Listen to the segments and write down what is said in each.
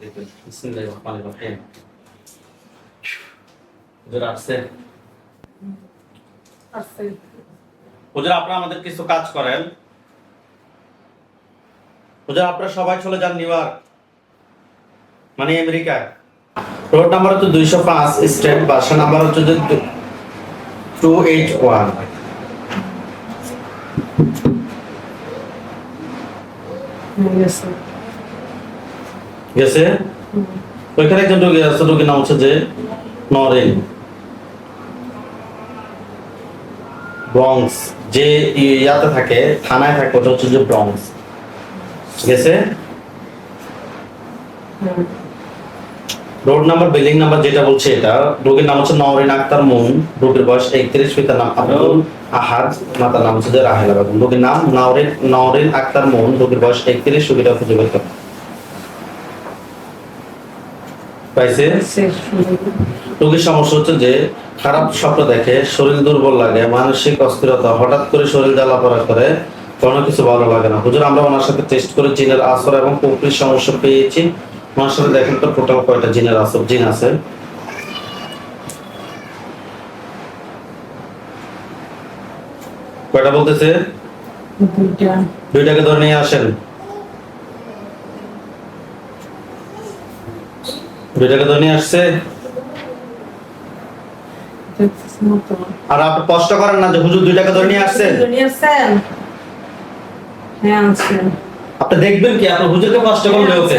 দেখবেন বিসমিল্লাহির রহমানির রহিম। হুজুর আসছে? হুজুর আপনারা আমাদের কিছু কাজ করেন। হুজুর আপনারা সবাই চলে যান নিউ ইয়র্ক, মানে আমেরিকা। রোড নাম্বার হচ্ছে 205, স্ট্রিট বাসা নাম্বার হচ্ছে 281। গেছে? ওইখানে একজন রোগী আছে, রোগীর নাম হচ্ছে যে নরেন ব্রঙ্কস, যে ইয়াতে থাকে, থানায় থাকে, ওটা হচ্ছে যে ব্রঙ্কস। গেছে? রোড নাম্বার, বিল্ডিং নাম্বার যেটা বলছে এটা। রোগীর নাম হচ্ছে নওরিন আক্তার মুন, রোগীর বয়স 31, পিতার নাম আব্দুল আহাদ, মাতার নাম হচ্ছে যে রাহেলা বেগম। রোগীর নাম নওরিন আক্তার মুন, রোগীর বয়স 31, রোগীটা খুঁজে বের করো। পাইছে? রোগীর সমস্যা হচ্ছে যে খারাপ স্বপ্ন দেখে, শরীর দুর্বল লাগে, মানসিক অস্থিরতা, হঠাৎ করে শরীর জ্বালাপোড়া করে, কোনো কিছু ভালো লাগে না। হুজুর আমরা ওনার সাথে টেস্ট করে জিনের আসর এবং কুফরির সমস্যা পেয়েছি। ওনার সাথে দেখেন তো টোটাল কয়টা জিনের আসর জিন আছে। কয়টা বলতেছে? দুইটাকে ধরে নিয়ে আসেন। দুইটাকে ধরে নিয়ে আসছে। আর আপনি কষ্ট করেন না যে হুজুর দুইটাকে ধরে নিয়ে আসছেন। আপনি দেখবেন কি আপনি হুজুরকে কষ্ট করলে ওকে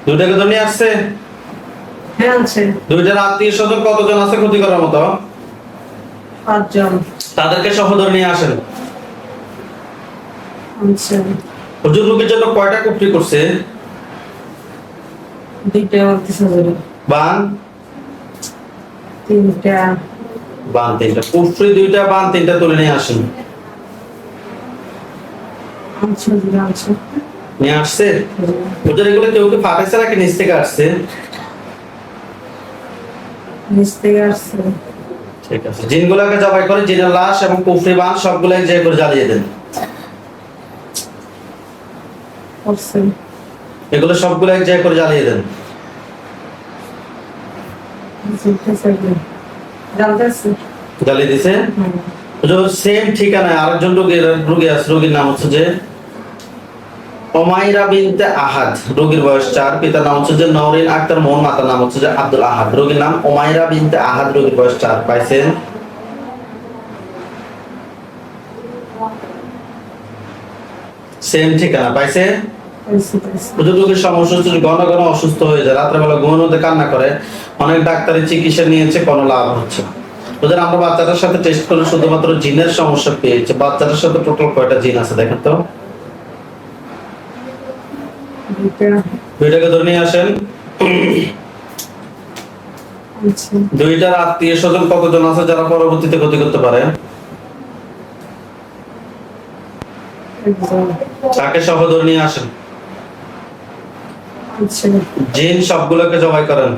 দুইটাকে ধরে নিয়ে আসছে। দুইটার আত্মীয় স্বজন কতজন আছে ক্ষতি করার মতো? 5 জন। তাদেরকে সহ ধরে নিয়ে আসেন। হুজুর রোগীর জন্য কয়টা কুফরি করছে? 2টা বলতেছে হুজুর। বান 3টা। বান 3টা, কুফরি 2টা, বান 3টা তুলে নিয়ে আসেন। নিয়ে আসছে। হুজুর এগুলো কেউ কি ফাটাইছে নাকি নিচ থেকে আসছে? নিচ থেকে আসছে। ঠিক আছে, জিনগুলোকে জবাই করে জিনের লাশ এবং কুফরি বান সবগুলো এক জায়গায় করে জ্বালিয়ে দেন। এগুলো সবগুলো এক জায়গায় করে জ্বালিয়ে দেন। জ্বালিয়ে দিছে। হুজুর সেম ঠিকানায় আরেকজন রোগী আছে, রোগীর নাম হচ্ছে যে ওমাইরা বিনতে আহাদ, রোগীর বয়স 4, পিতার নাম হচ্ছে যে নওরিন আক্তার মোহন, মাতার নাম হচ্ছে যে আব্দুল আহাদ। রোগীর নাম ওমাইরা বিনতে আহাদ, রোগীর বয়স 4। পাইছেন? সেম ঠিকানা পাইছে। হুজুর রোগীর সমস্যা হচ্ছে ঘন ঘন অসুস্থ হয়ে যায়, রাত্রেবেলা ঘুমের মধ্যে কান্না করে, অনেক ডাক্তারি চিকিৎসা নিয়েছে, কোনো লাভ হচ্ছে না। হুজুর আমরা বাচ্চাটার সাথে টেস্ট করে শুধুমাত্র জিনের সমস্যা পেয়েছে। বাচ্চাটার সাথে টোটাল কয়টা জিন আছে দেখেন তো। দুইটাকে ধরে নিয়ে আসেন। দুইটার আত্মীয় স্বজন কতজন আছে যারা পরবর্তীতে ক্ষতি করতে পারে? তাকে সহ ধরে নিয়ে আসেন। জিন সবগুলোকে জবাই করেন।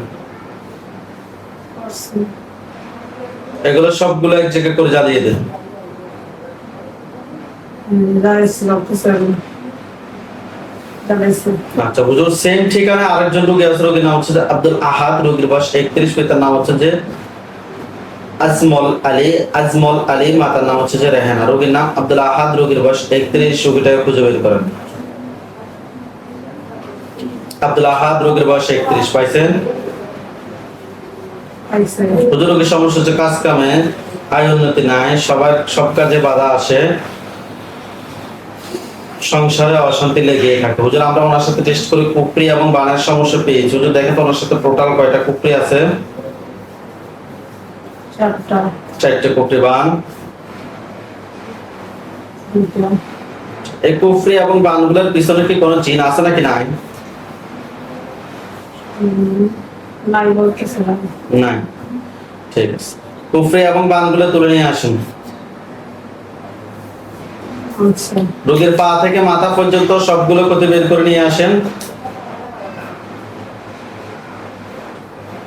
এগুলো সবগুলো এক জায়গায় করে জ্বালিয়ে দেন। আচ্ছা হুজুর সেম ঠিকানায় আরেকজন রোগী আছে, রোগীর নাম হচ্ছে আব্দুল আহাদ, রোগীর বয়স 31, পিতার নাম হচ্ছে যে আজমল আলী, মাতার নাম হচ্ছে যে রেহানা। রোগীর নাম আব্দুল আহাদ, রোগীর বয়স 31, রোগীটাকে খুঁজে বের করেন। আব্দুল আহাদ রোগীর বয়স 31। পাইছেন? হুজুর রোগীর সমস্যা হচ্ছে কাজ কামে আয় উন্নতি নাই, সব কাজে বাধা আসে, সংসারে অশান্তি লেগে থাকে। হুজুর আমরা ওনার সাথে টেস্ট করি কুফরি এবং বানের সমস্যা পেয়েছি। হুজুর দেখেন তো ওনার সাথে টোটাল কয়টা কুফরি আছে? 4টা কুফরি বান। এই কুফরি এবং বানগুলোর পিছনে কি কোনো জিন আছে নাকি নাই? নাই। ঠিক আছে, কুফরি এবং বানগুলো তুলে নিয়ে আসেন। রোগীর পা থেকে মাথা পর্যন্ত সবগুলো ক্ষতি বের করে নিয়ে আসেন।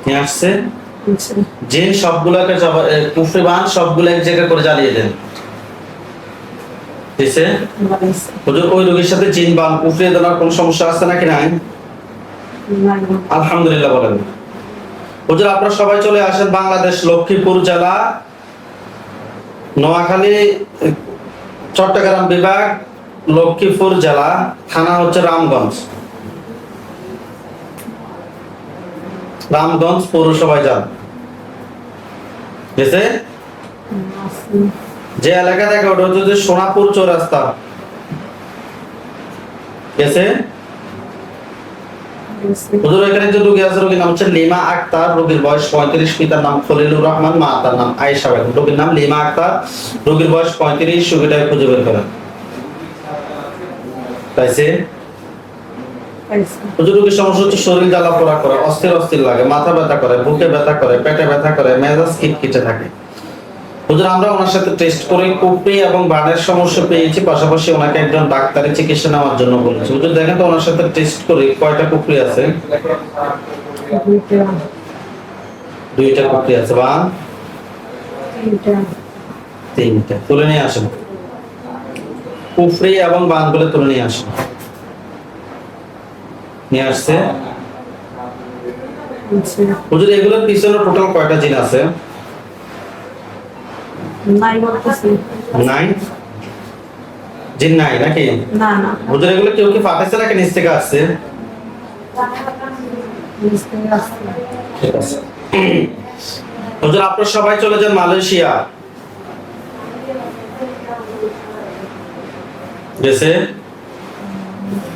নিয়ে আসছে। জিন সবগুলোকে কুফরি বান সবগুলো এক জায়গায় করে জ্বালিয়ে দেন। ঠিক আছে হুজুর ওই রোগীর সাথে জিন বান কুফরি দেওয়ার কোনো সমস্যা আছে নাকি নাই? নাই গো। আলহামদুলিল্লাহ বলেন। হুজুর আপনারা সবাই চলে আসেন বাংলাদেশ লক্ষ্মীপুর জেলা নোয়াখালী চট্টগ্রাম বিভাগ লক্ষ্মীপুর জেলা থানা হচ্ছে রামগঞ্জ পৌরসভায় যান গেছে আসছি। যে এলাকা থেকে ওটা হচ্ছে যে সোনাপুর চৌরাস্তা গেছে গেছি। হুজুর এখানে যে রোগী আছে রোগীর নাম হচ্ছে লিমা আক্তার রোগীর বয়স 35 পিতার নাম খলিলুর রহমান মাতার নাম আয়েশা বেগম রোগীর নাম লিমা আক্তার রোগীর বয়স 35 রোগীটাকে খুঁজে বের করেন তাইছে পাইছি। হুজুর রোগীর সমস্যা হচ্ছে শরীর জ্বালা পোড়া করে অস্থির অস্থির লাগে মাথা ব্যথা করে বুকে ব্যথা করে পেটে ব্যথা করে মেজাজ খিটখিটে থাকে হুজুর আমরা ওনার সাথে টেস্ট করে কুপড়ি এবং বানের সমস্যা পেয়েছি পাশাপাশি ওনাকে একজন ডাক্তারি চিকিৎসা নেওয়ার জন্য বলেছি হুজুর দেখেন তো ওনার সাথে টেস্ট করে কয়টা কুপড়ি আছে দুইটা, দুইটা কুপড়ি আছে বা তিনটা, তিনটা তুলে নিয়ে আসেন কুফরি এবং বানগুলো তুলে নিয়ে আসেন নিয়ে আসছে আনছি। হুজুর এগুলোর পিছনে টোটাল কয়টা জিন আছে নাই বলতেছি। নাই জিন নাই নাকি না না, হুজুর এগুলো কেউ কি ফাটাইছে নাকি নিচ থেকে আসছে নিচ থেকে আসছি। ঠিক আছে হুজুর আপনারা সবাই চলে যান মালয়েশিয়া গেছে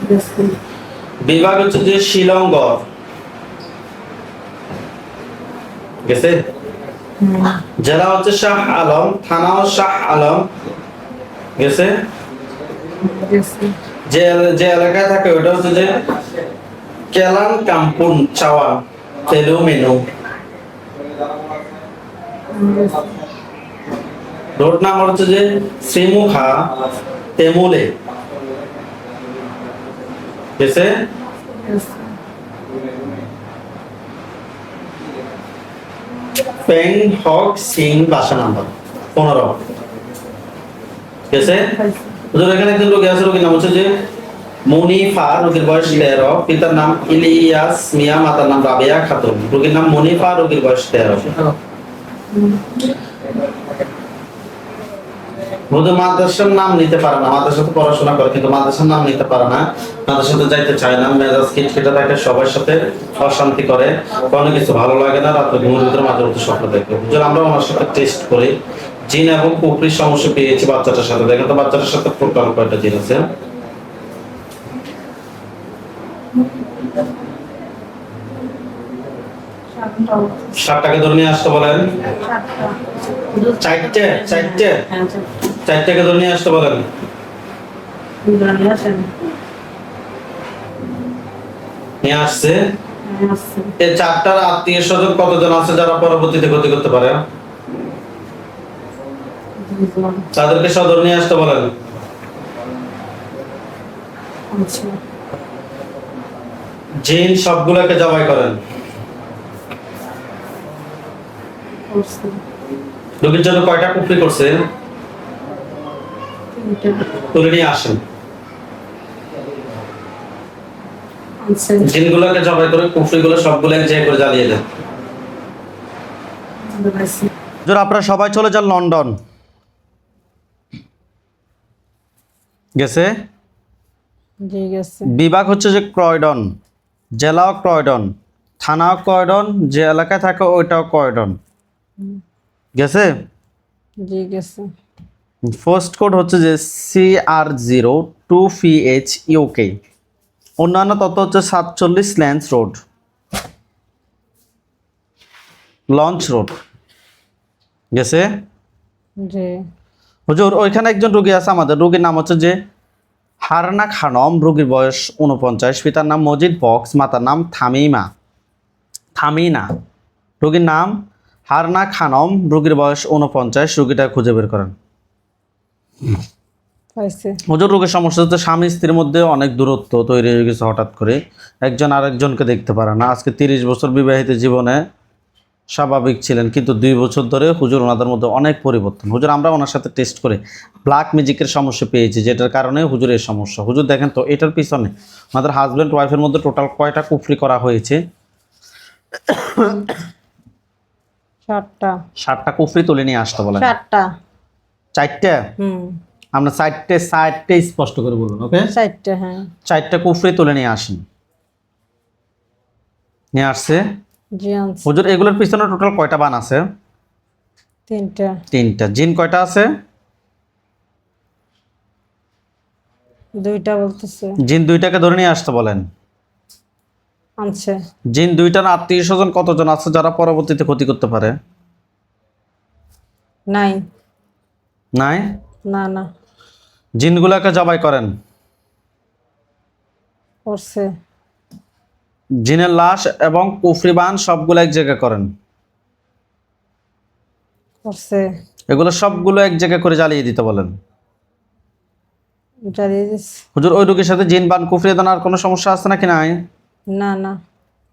গেছি। বিভাগ হচ্ছে যে শিলংগড় গেছে জেলা হচ্ছে শাহ আলম থানাও শাহ আলম গেছে গেছি। যে যে এলাকায় থাকে ওটা হচ্ছে যে কেলান কাম্পুন চাওয়ান তেলু মেনু গেছি। রোড নাম্বার হচ্ছে যে শ্রীমুখা তেমুলে গেছে গেছি। ফেং হক সিং বাসা নাম্বার 15 গেছে পাইছি। হুজুর এখানে একজন রোগী আছে রোগীর নাম হচ্ছে যে মুনিফা রোগীর বয়স 13 পিতার নাম ইলিয়াস মিয়া মাতার নাম রাবিয়া খাতুন রোগীর নাম মুনিফা রোগীর বয়স 13 হুজুর মাদ্রাসার নাম নিতে পারে না মাদ্রাসাতে পড়াশোনা করে কিন্তু মাদ্রাসার নাম নিতে পারে না মাদ্রাসাতে যাইতে চায় না মেজাজ খিটখিটে থাকে সবার সাথে অশান্তি করে কোনো কিছু ভালো লাগে না রাতে ঘুমের ভিতরে মাঝে মধ্যে স্বপ্ন দেখে হুজুর আমরা ওনার সাথে টেস্ট করি জিন এবং কুফরির সমস্যা পেয়েছি বাচ্চাটার সাথে দেখেন তো বাচ্চাটার সাথে টোটাল কয়টা জিন আছে সাতটা, 7টাকে ধরে নিয়ে আসতে বলেন সাতটা। চারটে হ্যাঁ, চারটা। 4টাকে ধরে নিয়ে আসতে বলেন দুজনে আসেন। নিয়ে আসছে হ্যাঁ, আসছি। এই 4টার আত্মীয় স্বজন কতজন আছে যারা পরবর্তীতে ক্ষতি করতে পারে দুজন। তাদেরকে সদর নিয়ে আসতে বলেন আনছি। জিন সবগুলোকে জবাই করেন করছি। রোগীর জন্য কয়টা কুফরি করছে তিনটা। তুলে নিয়ে আসেন আনছি। জিনগুলোকে জবাই করে কুফরিগুলো সবগুলো এক জায়গায় করে জ্বালিয়ে দেন পাইছি। হুজুর আপনারা সবাই চলে যান লন্ডন গেছে জি গেছে। বিভাগ হচ্ছে যে ক্রয়ডন জেলাও ক্রয়ডন থানাও ক্রয়ডন যে এলাকায় থাকে ওইটাও ক্রয়ডন গেছে জি গেছে। ফার্স্ট কোড হচ্ছে যে CR02PH UK অন্যান্য তথ্য হচ্ছে 47 ল্যান্স রোড লঞ্চ রোড গেছে জি। হুজুর ওইখানে একজন রোগী আছে আমাদের রোগীর নাম হচ্ছে যে হারনা খানম রোগীর বয়স 49 পিতার নাম মজিদ বক্স মাতার নাম থামিনা রোগীর নাম হারনা খানম রোগীর বয়স 49 রোগীটা খুঁজে বের করেন পাইছি। হুজুর রোগের সমস্যা হচ্ছে স্বামী স্ত্রীর মধ্যে অনেক দূরত্ব তৈরি হয়ে গেছে হঠাৎ করে একজন আরেকজনকে দেখতে পারে না আজকে 30 বছর বিবাহিত জীবনে স্বাভাবিক ছিলেন, কিন্তু 2 বছর ধরে হুজুর ওনাদের মধ্যে অনেক পরিবর্তন। হুজুর আমরা ওনার সাথে টেস্ট করে ব্ল্যাক ম্যাজিকের সমস্যা পেয়েছি, যেটার কারণে হুজুরের সমস্যা। হুজুর দেখেন তো এটার পিছনে আমাদের হাজব্যান্ড ওয়াইফের মধ্যে টোটাল কয়টা কুফরি করা হয়েছে? 7টা। 7টা কুফরি তুলে নিয়ে আসতে বলেন। 4টা। 4টা? আমরা 4টে স্পষ্ট করে বলুন। ওকে, 4টা। হ্যাঁ 4টা কুফরি তুলে নিয়ে আসেন। নিয়ে আসছে জি আনছে। হুজুর। এগুলোর পিছনে টোটাল কয়টা বান আছে? 3টা। 3টা। জিন কয়টা আছে? 2টা বলতেছে। জিন 2টাকে ধরে নিয়ে আসতে বলেন। আনছে। জিন 2টার আত্মীয় স্বজন কতজন আছে যারা পরবর্তীতে ক্ষতি করতে পারে? নাই। নাই? না না জিনগুলাকে জবাই করেন। করছে। জিনের লাশ এবং কুফরি বান সবগুলো এক জায়গায় করেন। করছে। এগুলো সবগুলো এক জায়গায় করে জ্বালিয়ে দিতে বলেন। জ্বালিয়ে দিচ্ছে। হুজুর ওই রোগীর সাথে জিন বান কুফরি দানার কোনো সমস্যা আছে নাকি নাই? না না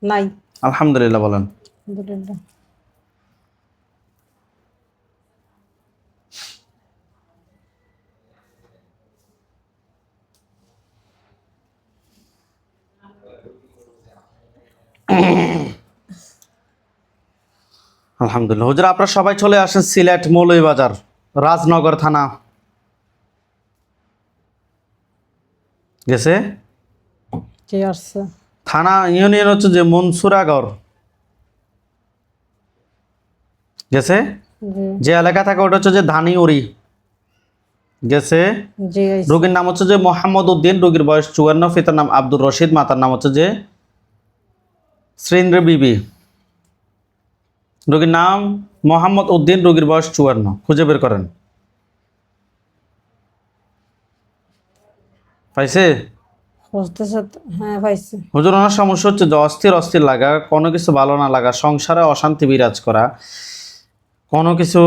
নাই। আলহামদুলিল্লাহ বলেন। আলহামদুলিল্লাহ। আলহামদুলিল্লাহ। হুজুর আপনারা সবাই চলে আসেন সিলেট মৌলভীবাজার রাজনগর থানা। গেছে? জি আসছে। থানা ইউনিয়ন হচ্ছে যে মনসুরাগড়। গেছে? জি যে এলাকা থাকে ওটা হচ্ছে যে ধানিউরি। গেছে? জি আইছে। রোগীর নাম হচ্ছে যে মোহাম্মদ উদ্দিন, রোগীর বয়স 54, পিতার নাম আব্দুর রশিদ, মাতার নাম হচ্ছে যে শ্রীন্দ্র বিবি। রোগীর নাম মোহাম্মদ উদ্দিন, রোগীর বয়স 54। খুঁজে বের করেন। পাইছে? খুঁজতেছে তো। হ্যাঁ পাইছে। হুজুর ওনার সমস্যা হচ্ছে যে অস্থির অস্থির লাগা, কোনো কিছু ভালো না লাগা, সংসারে অশান্তি বিরাজ করা, কোনো কিছু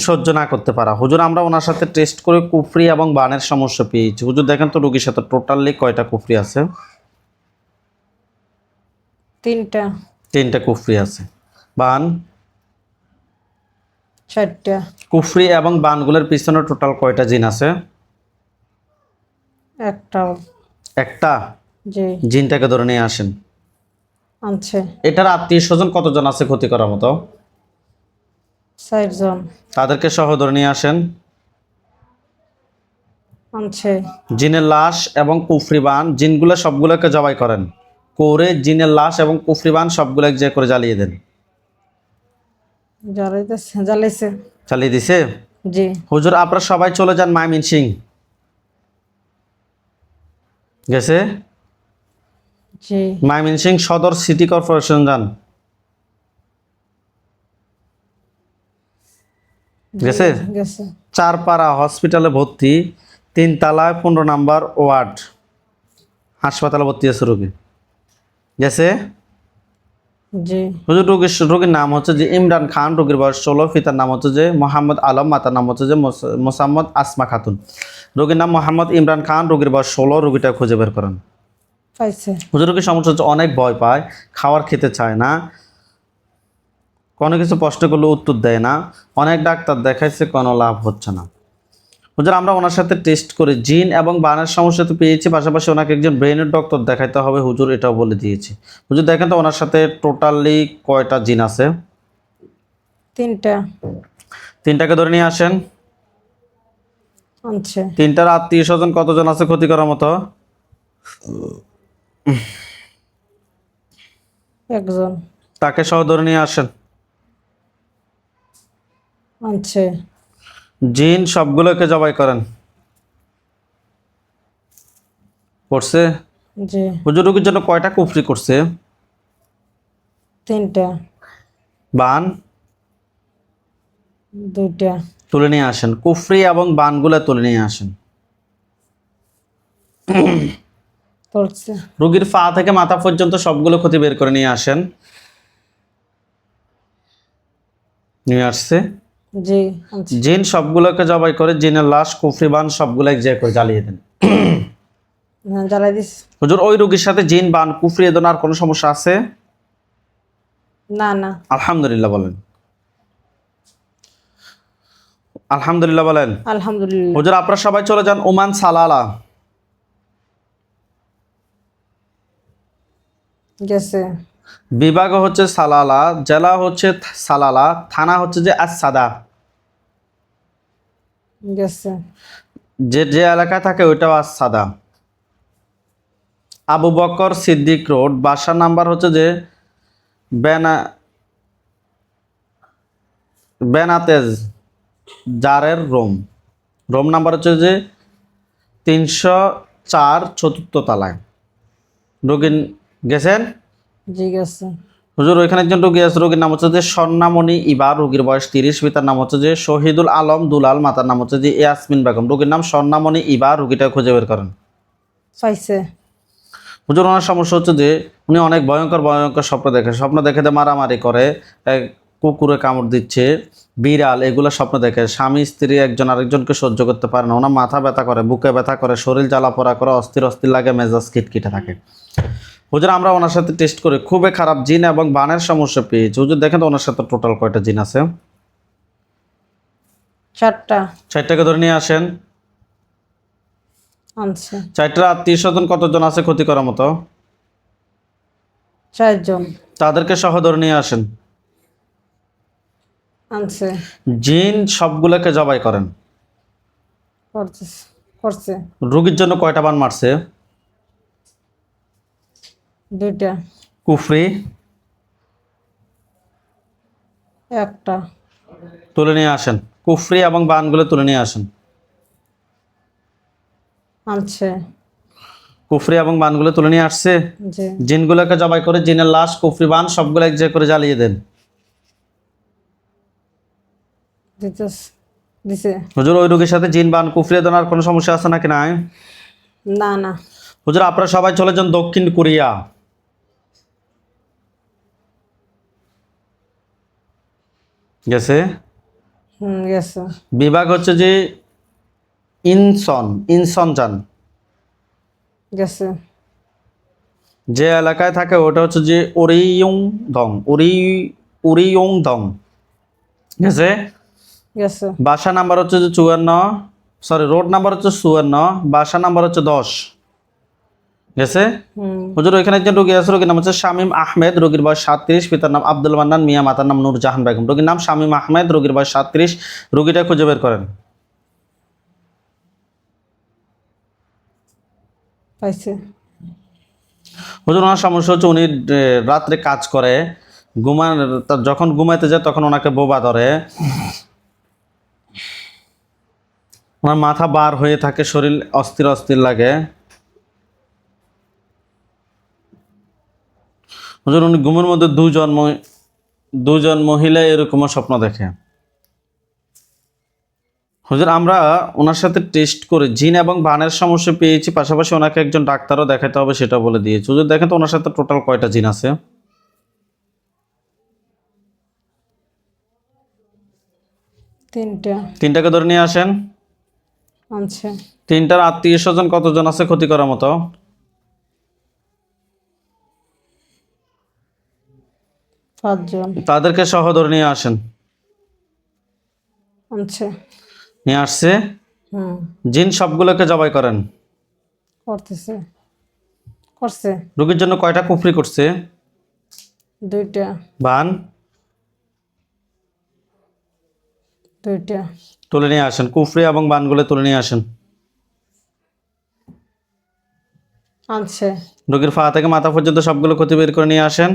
সহ্য না করতে পারা। হুজুর আমরা ওনার সাথে টেস্ট করে কুফরি এবং বানের সমস্যা পেয়েছি। হুজুর দেখেন তো রোগীর সাথে টোটালি কয়টা কুফরি আছে? 3টা। 3টা কুফরি আছে। বান? 4টা। কুফরি এবং বানগুলোর পিছনে টোটাল কয়টা জিন আছে? একটা। একটা। জি জিনটাকে ধরে নিয়ে আসেন। আনছে। এটার আত্মীয় স্বজন কতজন আছে ক্ষতি করার মতো? 4 জন। তাদেরকে সহ ধরে নিয়ে আসেন। আনছে। জিনের লাশ এবং কুফরি বান, জিনগুলো সবগুলোকে জবাই করেন, করে জিনের লাশ এবং কুফরি বান সবগুলো এক জায়গায় করে জ্বালিয়ে দেন। জ্বালাইতেছে। জ্বালাইছে। চালিয়ে দিছে? জি হুজুর আপনারা সবাই চলে যান ময়মনসিং। গেছে? জি ময়মনসিং সদর সিটি কর্পোরেশন যান। গেছে? গেছে। চারপাড়া হসপিটালে ভর্তি, 3 তলায় 15 নম্বর ওয়ার্ড হাসপাতালে ভর্তি আছে রোগী। গেছে? জি হুজুর রোগীর নাম হচ্ছে যে ইমরান খান, রোগীর বয়স 16, পিতার নাম হচ্ছে যে মোহাম্মদ আলম, মাতার নাম হচ্ছে যে মোসাম্মদ আসমা খাতুন। রোগীর নাম মোহাম্মদ ইমরান খান, রোগীর বয়স 16। রোগীটা খুঁজে বের করেন। পাইছে। হুজুর রোগীর সমস্যা হচ্ছে অনেক ভয় পায়, খাবার খেতে চায় না, কোনো কিছু প্রশ্ন করলে উত্তর দেয় না, অনেক ডাক্তার দেখাইছে, কোনো লাভ হচ্ছে না। হুজুর আমরা ওনার সাথে টেস্ট করে জিন এবং বানের সমস্যা তো পেয়েছি, পাশাপাশি ওনাকে একজন ব্রেনের ডক্টর দেখাইতে হবে হুজুর, এটাও বলে দিয়েছি। হুজুর দেখেন তো ওনার সাথে টোটালি কয়টা জিন আছে? 3টা। 3টাকে ধরে নিয়ে আসেন। আনছে। 3টার আত্মীয় স্বজন কতজন আছে ক্ষতি করার মতো? 1 জন। তাকে সহ ধরে নিয়ে আসেন। আনছে। জিন সবগুলোকে জবাই করেন। করছে? জি হুজুর রোগীর জন্য কয়টা কুফরি করছে? 3টা। বান? 2টা। তুলে নিয়ে আসেন। কুফরি এবং বানগুলা তুলে নিয়ে আসেন। করছে। রোগীর পা থেকে মাথা পর্যন্ত সবগুলো ক্ষতি বের করে নিয়ে আসেন। নিয়ে আসছে। জি আনছে। জিন সবগুলোকে জবাই করে জিনের লাশ কুফরি বান সবগুলো এক জায়গায় করে জ্বালিয়ে দেন। হ্যাঁ জ্বালাই দিস। হুজুর ওই রোগীর সাথে জিন বান কুফরি এ ধরনের আর কোনো সমস্যা আছে? না না আলহামদুলিল্লাহ বলেন। আলহামদুলিল্লাহ বলেন। আলহামদুলিল্লাহ। হুজুর আপনারা সবাই চলে যান ওমান সালালা। গেছে বিভাগ হচ্ছে সালালা, জেলা হচ্ছে সালালা, থানা হচ্ছে যে আসাদা। গেছে যে যে এলাকায় থাকে ওইটাও আসাদা। আবু বকর সিদ্দিক রোড, বাসা নাম্বার হচ্ছে যে বেনা বেনাতেজ জারের রোম। রোম নাম্বার হচ্ছে যে 304 চতুর্থ তলায়। রোগী গেছেন? জি গেছে হুজুর ওইখানে একজন রোগী আছে, রোগীর নাম হচ্ছে যে স্বর্ণামণি ইবার, রোগীর বয়স 30, পিতার নাম হচ্ছে যে শহীদুল আলম দুলাল, মাতার নাম হচ্ছে যে ইয়াসমিন বেগম। রোগীর নাম স্বর্ণামণি ইবার, রোগীটা খুঁজে বের করেন। পাইছে হুজুর ওনার সমস্যা হচ্ছে যে উনি অনেক ভয়ঙ্কর ভয়ঙ্কর স্বপ্ন দেখে, স্বপ্ন দেখে যে মারামারি করে, কুকুরে কামড় দিচ্ছে, বিড়াল, এগুলো স্বপ্ন দেখে। স্বামী স্ত্রী একজন আরেকজনকে সহ্য করতে পারে না, ওনার মাথা ব্যথা করে, বুকে ব্যথা করে, শরীর জ্বালাপোড়া করে, অস্থির অস্থির লাগে, মেজাজ খিটখিটে থাকে। হুজুর আমরা ওনার সাথে টেস্ট করে খুবই খারাপ জিন এবং বানের সমস্যা পেয়েছি। হুজুর দেখেন তো ওনার সাথে টোটাল কয়টা জিন আছে। 4টা 4টাকে ধরে নিয়ে আসেন। আনছে 4টার আত্মীয় স্বজন কতজন আছে ক্ষতি করার মতো? 4 জন তাদেরকে সহ ধরে নিয়ে আসেন। আনছে জিন সবগুলোকে জবাই করেন। করছে রোগীর জন্য কয়টা বান মারছে? 2টা কুফরি 1টা তুলে নিয়ে আসেন। কুফরি এবং বানগুলো তুলে নিয়ে আসেন। আনছে কুফরি এবং বানগুলো তুলে নিয়ে আসছে। জি জিনগুলোকে জবাই করে জিনের লাশ, কুফরি, বান সবগুলো এক জায়গায় করে জ্বালিয়ে দেন। দিছে হুজুর ওই রোগীর সাথে জিন, বান, কুফরি দেওয়ার কোনো সমস্যা আছে নাকি নাই? না না হুজুর আপনারা সবাই চলে যান দক্ষিণ কোরিয়া। গেছে গেছে বিভাগ হচ্ছে যে ইনসন যান। গেছে যে এলাকায় থাকে ওটা হচ্ছে যে উরিয়ং দং। গেছে গেছে বাসা নাম্বার হচ্ছে যে 54, সরি রোড নাম্বার হচ্ছে 54, বাসা নাম্বার হচ্ছে 10। গেছে হুজুর ওইখানে একজন রোগী আছে, রোগীর নাম হচ্ছে শামীম আহমেদ, রোগীর বয়স 37, পিতার নাম আব্দুল মান্নান মিয়া, মাতার নাম নূরজাহান বেগম। রোগীর নাম শামীম আহমেদ, রোগীর বয়স 37, রোগীটা খুঁজে বের করেন। পাইছে হুজুর ওনার সমস্যা হচ্ছে উনি রাত্রে কাজ করে, যখন ঘুমাইতে যায় তখন ওনাকে বোবা ধরে, ওনার মাথা বার হয়ে থাকে, শরীর অস্থির অস্থির লাগে। হুজুর উনি ঘুমের মধ্যে দুজন মহিলা এরকমও স্বপ্ন দেখে। হুজুর আমরা ওনার সাথে টেস্ট করে জিন এবং বানের সমস্যা পেয়েছি, পাশাপাশি ওনাকে একজন ডাক্তারও দেখাতে হবে সেটা বলে দিয়েছি। হুজুর দেখেন তো ওনার সাথে টোটাল কয়টা জিন আছে। 3টা 3টাকে ধরে নিয়ে আসেন। আনছে 3টার আত্মীয় স্বজন কতজন আছে ক্ষতি করার মতো? 5 জন তাদেরকে সহ ধরে নিয়ে আসেন। আনছে নিয়ে আসছে। জিন সবগুলোকে জবাই করেন। করছে রোগীর জন্য কয়টা কুফরি করছে? 2টা বান 2টা তুলে নিয়ে আসেন। কুফরি এবং বানগুলো তুলে নিয়ে আসেন। আনছে রোগীর পা থেকে মাথা পর্যন্ত সবগুলো ক্ষতি বের করে নিয়ে আসেন।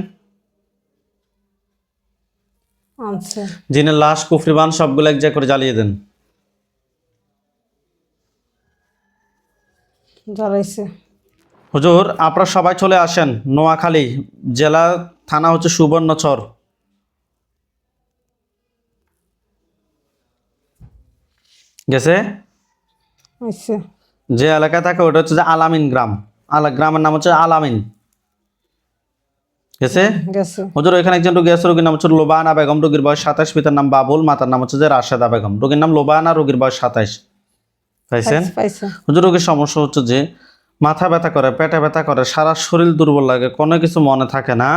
আনছে জিনের লাশ, কুফরি, বান সবগুলো এক জায়গায় করে জ্বালিয়ে দেন। জ্বালাইছে হুজুর আপনারা সবাই চলে আসেন নোয়াখালী জেলা, থানা হচ্ছে সুবর্ণচর। গেছে আইছে যে এলাকায় থাকে ওটা হচ্ছে যে আলামিন গ্রাম, গ্রামের নাম হচ্ছে আলামিন। গেছে গেছে হুজুর এখানে একজন রোগী আছে, রোগীর নাম হচ্ছে লোবানা বেগম, রোগীর বয়স 27, পিতার নাম বাবুল, মাতার নাম হচ্ছে যে রাশেদা বেগম। রোগীর নাম লোবানা, রোগীর বয়স 27। পাইছেন? পাইছে হুজুর রোগীর সমস্যা হচ্ছে যে মাথা ব্যথা করে, পেটে ব্যথা করে, সারা শরীর দুর্বল লাগে, কোনো কিছু মনে থাকে না,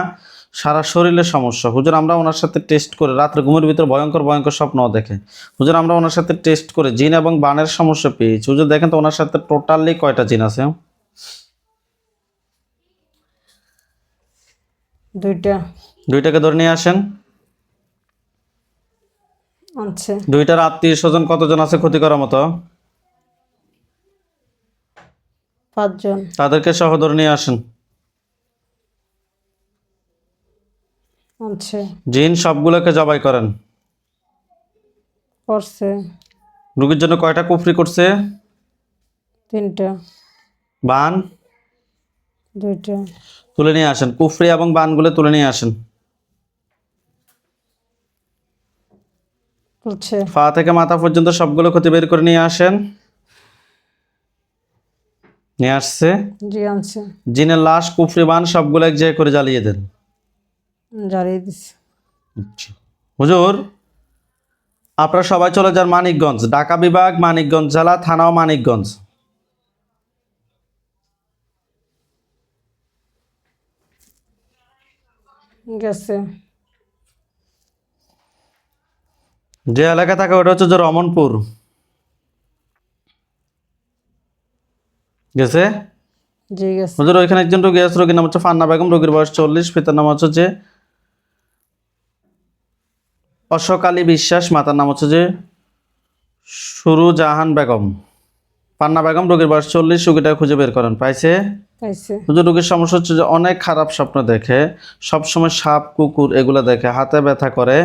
সারা শরীরের সমস্যা। হুজুর আমরা ওনার সাথে টেস্ট করে রাত্রে ঘুমের ভিতরে ভয়ঙ্কর ভয়ঙ্কর স্বপ্ন দেখে। হুজুর আমরা ওনার সাথে টেস্ট করে জিন এবং বানের সমস্যা পেয়েছি। হুজুর দেখেন তো ওনার সাথে টোটালি কয়টা জিন আছে? দুইটা। দুইটাকে ধরে নিয়ে আসেন। আনছে। দুইটার আত্মীয় স্বজন কতজন আছে ক্ষতি করার মতো? 5 জন। তাদেরকে সহ ধরে নিয়ে আসেন। আনছে। জিন সবগুলোকে জবাই করেন। করছে। রুগীর জন্য কয়টা কুফরি করছে? 3টা। বান 2টা। তুলে নিয়ে আসেন। কুফরি এবং বানগুলো তুলে নিয়ে আসেন। করছে। পা থেকে মাথা পর্যন্ত সবগুলো ক্ষতি বের করে নিয়ে আসেন। নিয়ে আসছে। জি আনছে। জিনের লাশ কুফরি বান সবগুলো এক জায়গায় করে জ্বালিয়ে দেন। জ্বালিয়ে দিছে। হুজুর আপনারা সবাই চলে যান মানিকগঞ্জ, ঢাকা বিভাগ, মানিকগঞ্জ জেলা, থানাও মানিকগঞ্জ। গেছে। যে এলাকা থাকে ওটা হচ্ছে যে রমনপুর। গেছে। জি গেছে। হুজুর ওইখানে একজন রোগী আছে, রোগীর নাম হচ্ছে ফান্না বেগম, রোগীর বয়স 40, পিতার নাম হচ্ছে যে অশোক আলী বিশ্বাস, মাতার নাম হচ্ছে যে সুরুজাহান বেগম। পান্না বেগম, রোগীর বয়স 40, রোগীটা খুঁজে বের করেন। পাইছে? পাইছে। হুজুর রোগীর সমস্যা হচ্ছে যে অনেক খারাপ স্বপ্ন দেখে, সবসময় সাপ কুকুর এগুলো দেখে, হাতে ব্যথা করে।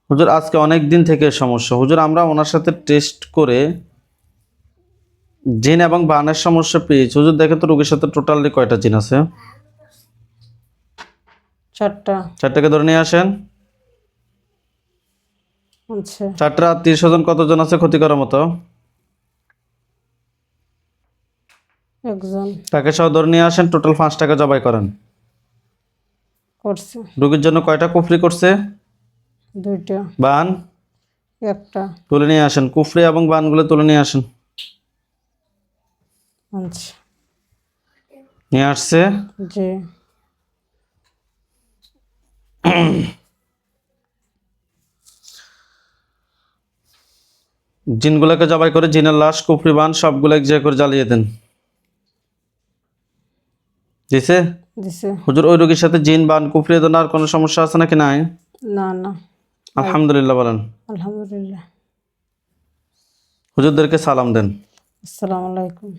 হুজুর আজকে অনেক দিন থেকে সমস্যা। হুজুর আমরা ওনার সাথে টেস্ট করে জিন এবং বানের সমস্যা পেয়েছি। হুজুর দেখেন তো রোগীর সাথে টোটালি কয়টা জিন আছে? 4টা। 4টাকে ধরে নিয়ে আসেন। আনছে। 4টার আত্মীয় স্বজন কতজন আছে ক্ষতি করার মতো? 1 জন। তাকে সহ ধরে নিয়ে আসেন। টোটাল 5টাকে জবাই করেন। করছে। রোগীর জন্য কয়টা কুফরি করছে? 2টা। বান 1টা। তুলে নিয়ে আসেন। কুফরি এবং বানগুলো তুলে নিয়ে আসেন। আনছে। নিয়ে আসছে। জি। জিনগুলোকে জবাই করে জিনের লাশ কুফরি বান সবগুলো এক জায়গায় করে জ্বালিয়ে দেন। দিছে? দিছে। হুজুর ওই রোগীর সাথে জিন বান কুফরি এ ধরনের আর কোনো সমস্যা আছে নাকি নাই? না না। আলহামদুলিল্লাহ বলেন। আলহামদুলিল্লাহ। হুজুরদেরকে সালাম দেন। আসসালামু আলাইকুম।